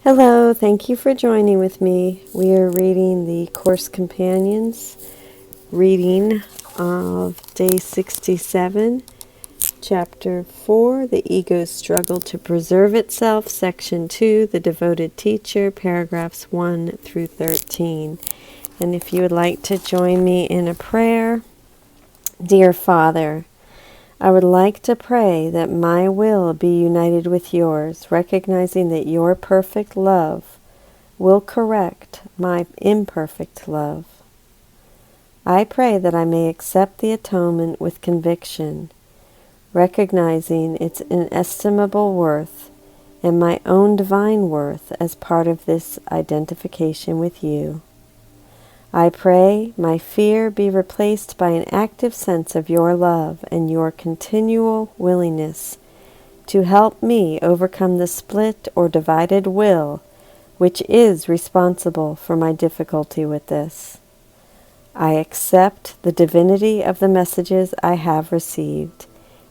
Hello, thank you for joining with me. We are reading the Course Companions reading of day 67, chapter 4, The Ego's Struggle to Preserve Itself, section 2, The Devoted Teacher, paragraphs 1 through 13. And if you would like to join me in a prayer, Dear Father, I would like to pray that my will be united with yours, recognizing that your perfect love will correct my imperfect love. I pray that I may accept the atonement with conviction, recognizing its inestimable worth and my own divine worth as part of this identification with you. I pray my fear be replaced by an active sense of your love and your continual willingness to help me overcome the split or divided will which is responsible for my difficulty with this. I accept the divinity of the messages I have received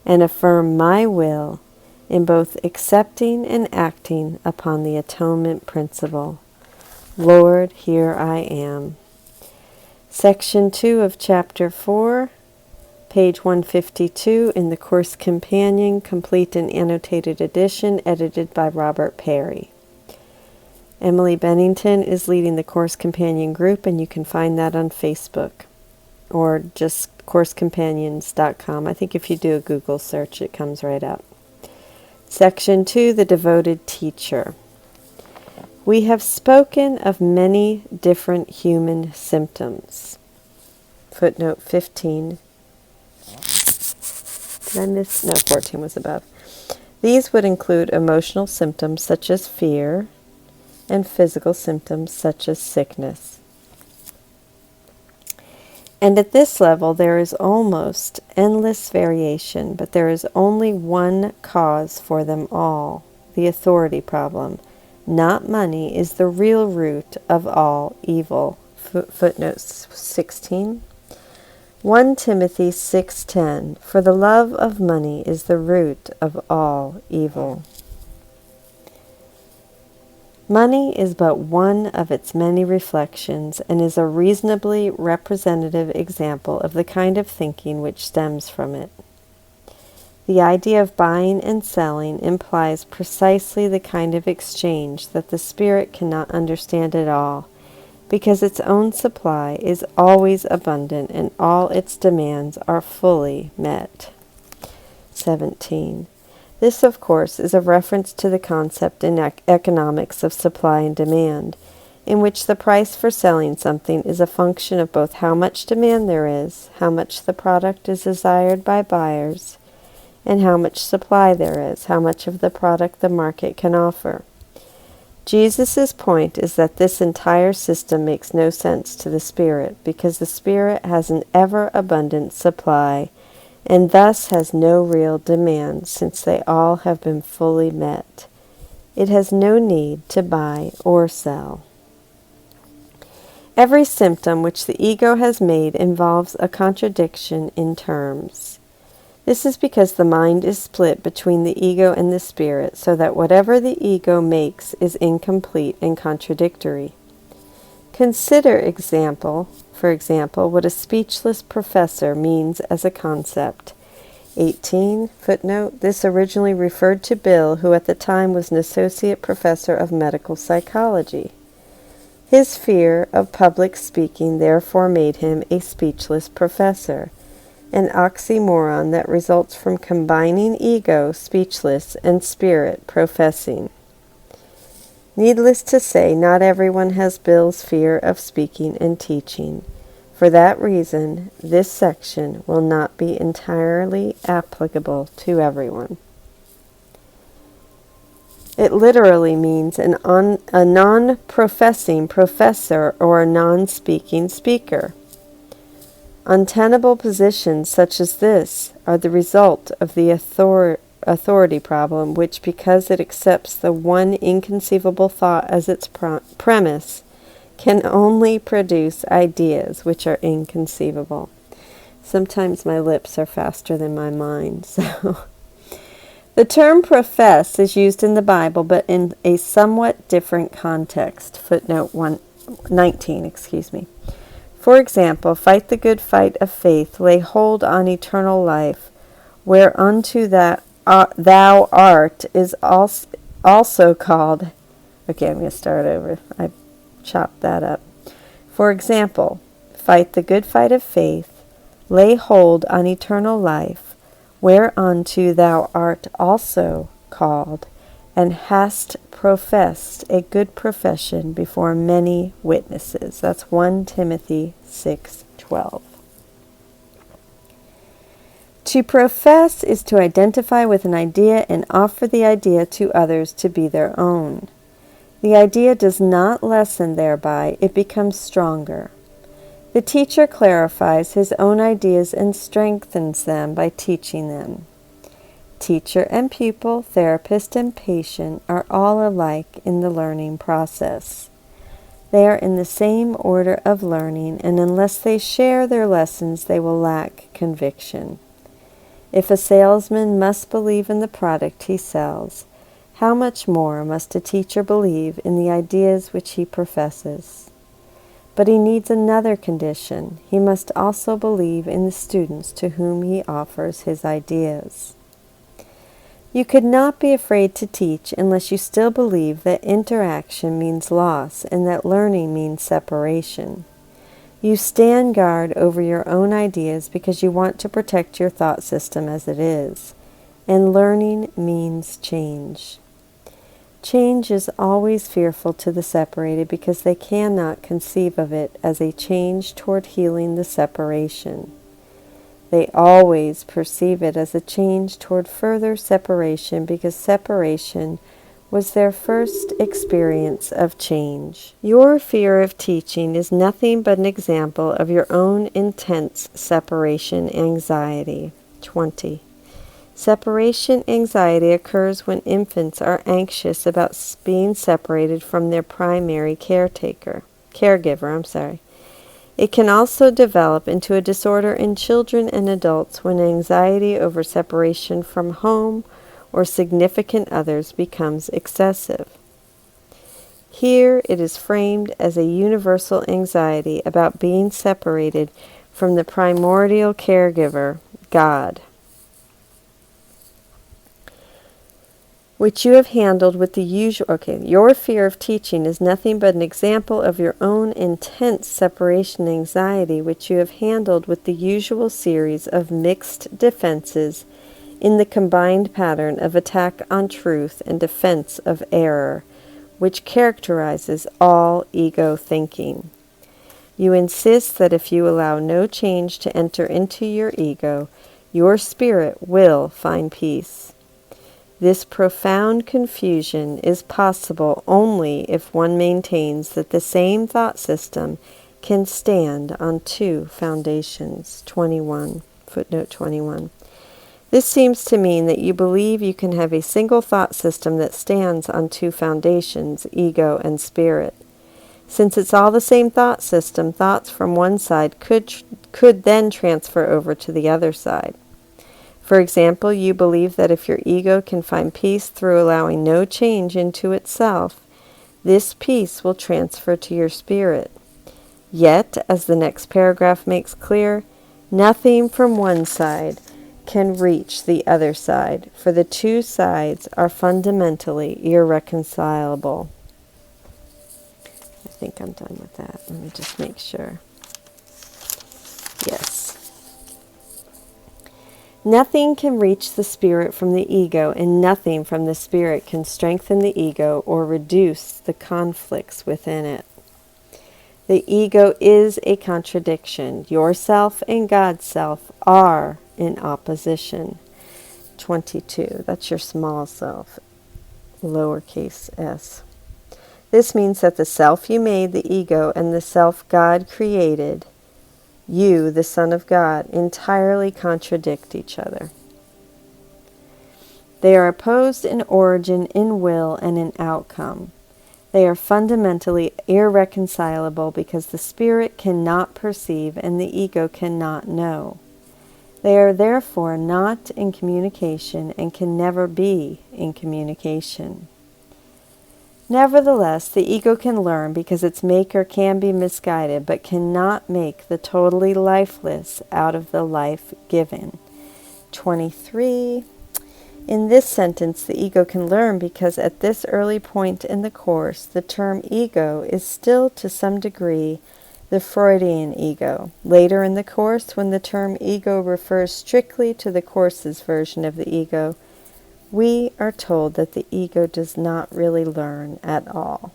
and affirm my will in both accepting and acting upon the atonement principle. Lord, here I am. Section 2 of Chapter 4, page 152 in the Course Companion, complete and annotated edition, edited by Robert Perry. Emily Bennington is leading the Course Companion group, and you can find that on Facebook or just CourseCompanions.com. I think if you do a Google search, it comes right up. Section 2, The Devoted Teacher. We have spoken of many different human symptoms. Footnote 15. Did I miss? No, 14 was above. These would include emotional symptoms such as fear and physical symptoms such as sickness. And at this level, there is almost endless variation, but there is only one cause for them all, the authority problem. Not money is the real root of all evil. Footnote 16. 1 Timothy 6:10. For the love of money is the root of all evil. Money is but one of its many reflections and is a reasonably representative example of the kind of thinking which stems from it. The idea of buying and selling implies precisely the kind of exchange that the spirit cannot understand at all, because its own supply is always abundant and all its demands are fully met. 17. This, of course, is a reference to the concept in economics of supply and demand, in which the price for selling something is a function of both how much demand there is, how much the product is desired by buyers, and how much supply there is, how much of the product the market can offer. Jesus' point is that this entire system makes no sense to the spirit, because the spirit has an ever-abundant supply, and thus has no real demand, since they all have been fully met. It has no need to buy or sell. Every symptom which the ego has made involves a contradiction in terms. This is because the mind is split between the ego and the spirit, so that whatever the ego makes is incomplete and contradictory. Consider for example, what a speechless professor means as a concept. 18, footnote, this originally referred to Bill, who at the time was an associate professor of medical psychology. His fear of public speaking therefore made him a speechless professor, an oxymoron that results from combining ego, speechless, and spirit, professing. Needless to say, not everyone has Bill's fear of speaking and teaching. For that reason, this section will not be entirely applicable to everyone. It literally means a non-professing professor or a non-speaking speaker. Untenable positions such as this are the result of the authority problem, which, because it accepts the one inconceivable thought as its premise, can only produce ideas which are inconceivable. Sometimes my lips are faster than my mind, so The term profess is used in the Bible, but in a somewhat different context. Footnote 19. For example, fight the good fight of faith, lay hold on eternal life, whereunto that thou art is also called. Okay, I'm going to start over. I chopped that up. For example, fight the good fight of faith, lay hold on eternal life, whereunto thou art also called, and hast professed a good profession before many witnesses. That's 1 Timothy 6:12. To profess is to identify with an idea and offer the idea to others to be their own. The idea does not lessen thereby, it becomes stronger. The teacher clarifies his own ideas and strengthens them by teaching them. Teacher and pupil, therapist and patient are all alike in the learning process. They are in the same order of learning, and unless they share their lessons, they will lack conviction. If a salesman must believe in the product he sells, how much more must a teacher believe in the ideas which he professes? But he needs another condition. He must also believe in the students to whom he offers his ideas. You could not be afraid to teach unless you still believe that interaction means loss and that learning means separation. You stand guard over your own ideas because you want to protect your thought system as it is, and learning means change. Change is always fearful to the separated because they cannot conceive of it as a change toward healing the separation. They always perceive it as a change toward further separation because separation was their first experience of change. Your fear of teaching is nothing but an example of your own intense separation anxiety. 20. Separation anxiety occurs when infants are anxious about being separated from their primary caregiver. It can also develop into a disorder in children and adults when anxiety over separation from home or significant others becomes excessive. Here it is framed as a universal anxiety about being separated from the primordial caregiver, God, which you have handled with the usual... your fear of teaching is nothing but an example of your own intense separation anxiety, which you have handled with the usual series of mixed defenses in the combined pattern of attack on truth and defense of error, which characterizes all ego thinking. You insist that if you allow no change to enter into your ego, your spirit will find peace. This profound confusion is possible only if one maintains that the same thought system can stand on two foundations. 21, footnote 21. This seems to mean that you believe you can have a single thought system that stands on two foundations, ego and spirit. Since it's all the same thought system, thoughts from one side could then transfer over to the other side. For example, you believe that if your ego can find peace through allowing no change into itself, this peace will transfer to your spirit. Yet, as the next paragraph makes clear, nothing from one side can reach the other side, for the two sides are fundamentally irreconcilable. I think I'm done with that. Let me just make sure. Yes. Nothing can reach the spirit from the ego, and nothing from the spirit can strengthen the ego or reduce the conflicts within it. The ego is a contradiction. Yourself and God's self are in opposition. 22. That's your small self, lowercase s. This means that the self you made, the ego, and the self God created, you, the Son of God, entirely contradict each other. They are opposed in origin, in will, and in outcome. They are fundamentally irreconcilable because the spirit cannot perceive and the ego cannot know. They are therefore not in communication and can never be in communication. Nevertheless, the ego can learn because its maker can be misguided, but cannot make the totally lifeless out of the life given. 23. In this sentence, the ego can learn because at this early point in the course, the term ego is still to some degree the Freudian ego. Later in the course, when the term ego refers strictly to the course's version of the ego, we are told that the ego does not really learn at all.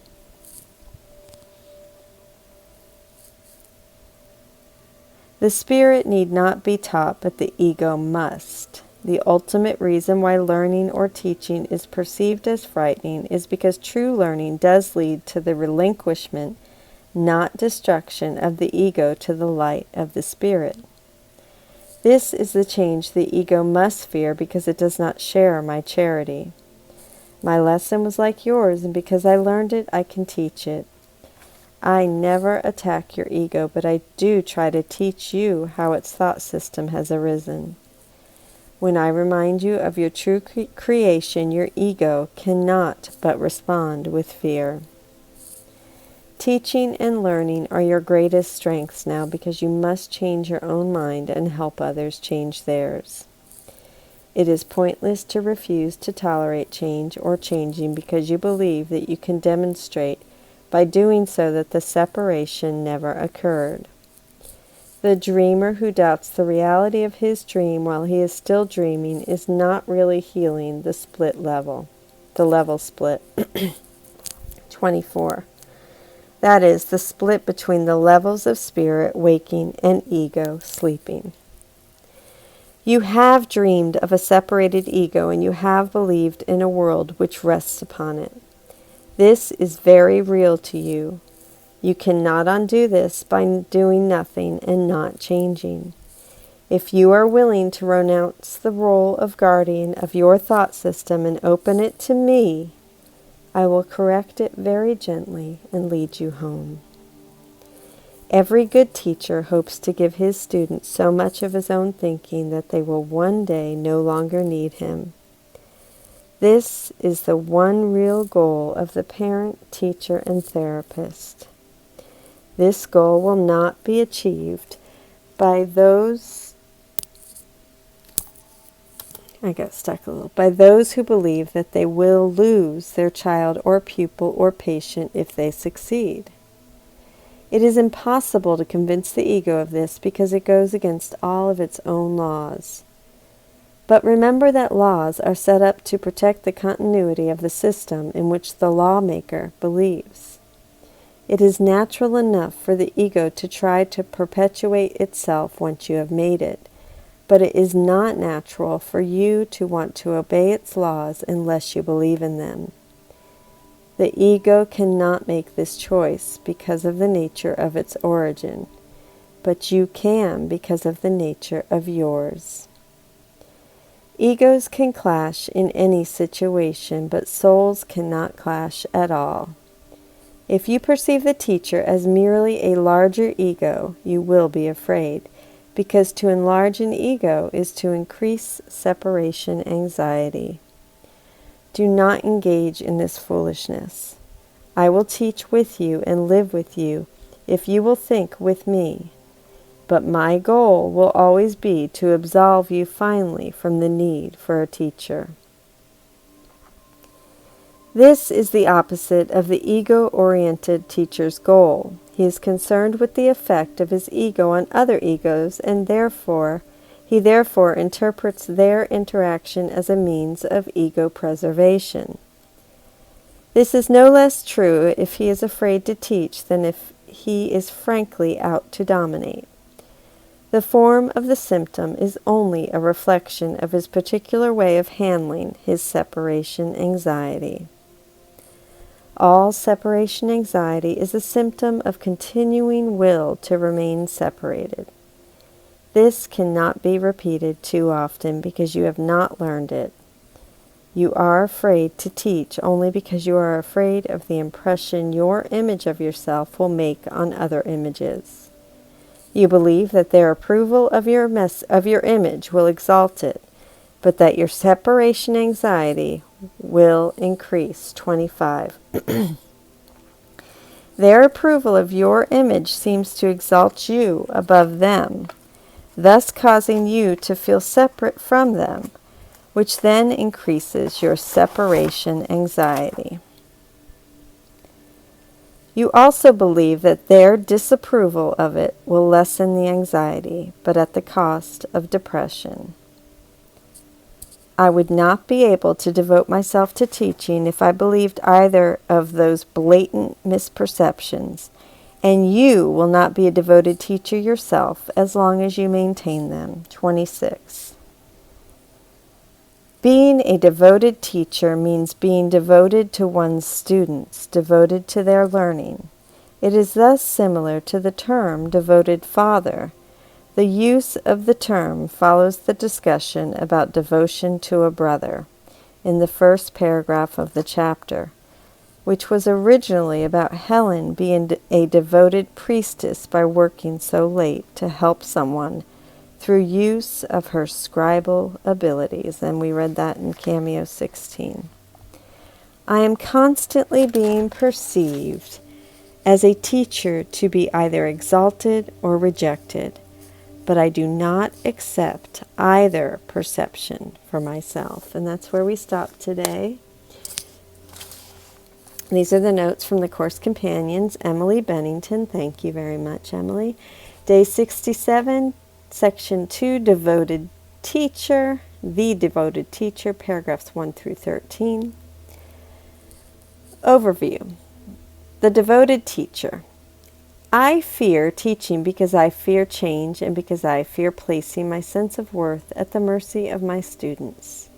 The spirit need not be taught, but the ego must. The ultimate reason why learning or teaching is perceived as frightening is because true learning does lead to the relinquishment, not destruction, of the ego to the light of the spirit. This is the change the ego must fear because it does not share my charity. My lesson was like yours, and because I learned it, I can teach it. I never attack your ego, but I do try to teach you how its thought system has arisen. When I remind you of your true creation, your ego cannot but respond with fear. Teaching and learning are your greatest strengths now because you must change your own mind and help others change theirs. It is pointless to refuse to tolerate change or changing because you believe that you can demonstrate by doing so that the separation never occurred. The dreamer who doubts the reality of his dream while he is still dreaming is not really healing the level split. 24. That is, the split between the levels of spirit waking and ego sleeping. You have dreamed of a separated ego, and you have believed in a world which rests upon it. This is very real to you. You cannot undo this by doing nothing and not changing. If you are willing to renounce the role of guardian of your thought system and open it to me, I will correct it very gently and lead you home. Every good teacher hopes to give his students so much of his own thinking that they will one day no longer need him. This is the one real goal of the parent, teacher, and therapist. This goal will not be achieved by those who believe that they will lose their child or pupil or patient if they succeed. It is impossible to convince the ego of this because it goes against all of its own laws. But remember that laws are set up to protect the continuity of the system in which the lawmaker believes. It is natural enough for the ego to try to perpetuate itself once you have made it, but it is not natural for you to want to obey its laws unless you believe in them. The ego cannot make this choice because of the nature of its origin, but you can because of the nature of yours. Egos can clash in any situation, but souls cannot clash at all. If you perceive the teacher as merely a larger ego, you will be afraid, because to enlarge an ego is to increase separation anxiety. Do not engage in this foolishness. I will teach with you and live with you if you will think with me. But my goal will always be to absolve you finally from the need for a teacher. This is the opposite of the ego-oriented teacher's goal. He is concerned with the effect of his ego on other egos, and he therefore interprets their interaction as a means of ego preservation. This is no less true if he is afraid to teach than if he is frankly out to dominate. The form of the symptom is only a reflection of his particular way of handling his separation anxiety. All separation anxiety is a symptom of continuing will to remain separated. This cannot be repeated too often because you have not learned it. You are afraid to teach only because you are afraid of the impression your image of yourself will make on other images. You believe that their approval of your image will exalt it, but that your separation anxiety will increase. 25. Their approval of your image seems to exalt you above them, thus causing you to feel separate from them, which then increases your separation anxiety. You also believe that their disapproval of it will lessen the anxiety, but at the cost of depression. I would not be able to devote myself to teaching if I believed either of those blatant misperceptions, and you will not be a devoted teacher yourself as long as you maintain them. 26. Being a devoted teacher means being devoted to one's students, devoted to their learning. It is thus similar to the term devoted father. The use of the term follows the discussion about devotion to a brother in the first paragraph of the chapter, which was originally about Helen being a devoted priestess by working so late to help someone through use of her scribal abilities. And we read that in Cameo 16. I am constantly being perceived as a teacher to be either exalted or rejected, but I do not accept either perception for myself. And that's where we stop today. These are the notes from the Course Companions, Emily Bennington. Thank you very much, Emily. Day 67, Section 2, Devoted Teacher, The Devoted Teacher, paragraphs 1 through 13. Overview. The Devoted Teacher. I fear teaching because I fear change and because I fear placing my sense of worth at the mercy of my students.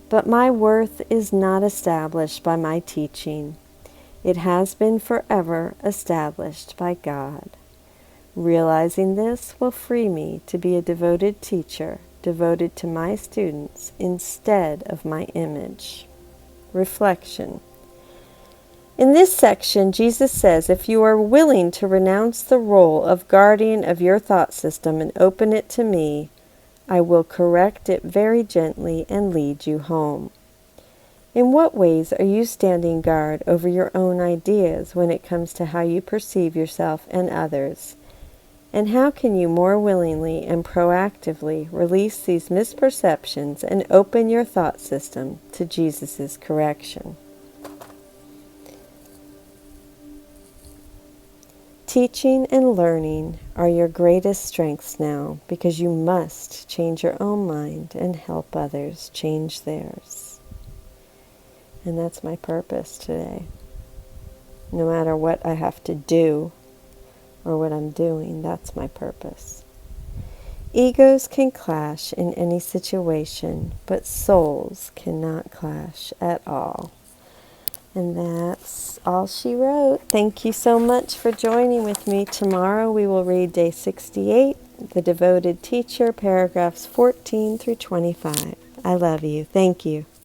But my worth is not established by my teaching. It has been forever established by God. Realizing this will free me to be a devoted teacher, devoted to my students instead of my image. Reflection. In this section, Jesus says, if you are willing to renounce the role of guardian of your thought system and open it to me, I will correct it very gently and lead you home. In what ways are you standing guard over your own ideas when it comes to how you perceive yourself and others? And how can you more willingly and proactively release these misperceptions and open your thought system to Jesus' correction? Teaching and learning are your greatest strengths now because you must change your own mind and help others change theirs. And that's my purpose today. No matter what I have to do or what I'm doing, that's my purpose. Egos can clash in any situation, but souls cannot clash at all. And that's all she wrote. Thank you so much for joining with me. Tomorrow we will read Day 68, The Devoted Teacher, paragraphs 14 through 25. I love you. Thank you.